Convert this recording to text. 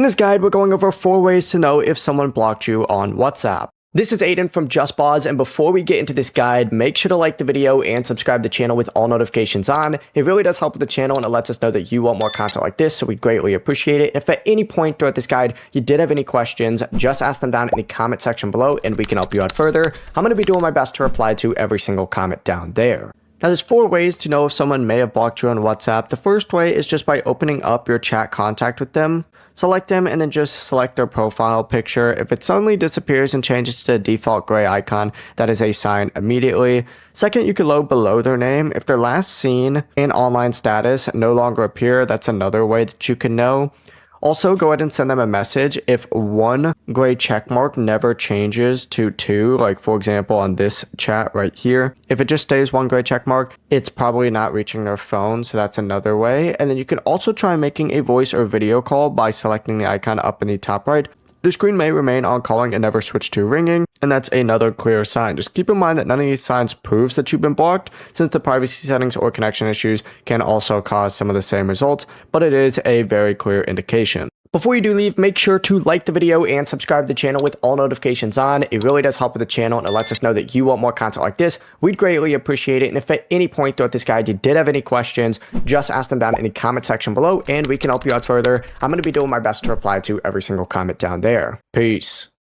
In this guide, we're going over 4 ways to know if someone blocked you on WhatsApp. This is Aiden from JustBoz, and before we get into this guide, make sure to like the video and subscribe to the channel with all notifications on. It really does help with the channel, and it lets us know that you want more content like this, so we greatly appreciate it. If at any point throughout this guide you did have any questions, just ask them down in the comment section below, and we can help you out further. I'm going to be doing my best to reply to every single comment down there. Now, there's 4 ways to know if someone may have blocked you on WhatsApp. The first way is just by opening up your chat contact with them. Select them and then just select their profile picture. If it suddenly disappears and changes to the default gray icon, that is a sign immediately. Second, you can load below their name. If their last seen in online status no longer appear, that's another way that you can know. Also, go ahead and send them a message. If one gray check mark never changes to 2, like for example on this chat right here, if it just stays 1 gray check mark, it's probably not reaching their phone, so that's another way. And then you can also try making a voice or video call by selecting the icon up in the top right. The screen may remain on calling and never switch to ringing, and that's another clear sign. Just keep in mind that none of these signs proves that you've been blocked, since the privacy settings or connection issues can also cause some of the same results, but it is a very clear indication. Before you do leave, make sure to like the video and subscribe to the channel with all notifications on. It really does help with the channel, and it lets us know that you want more content like this. We'd greatly appreciate it. And if at any point throughout this guide you did have any questions, just ask them down in the comment section below, and we can help you out further. I'm going to be doing my best to reply to every single comment down there. Peace.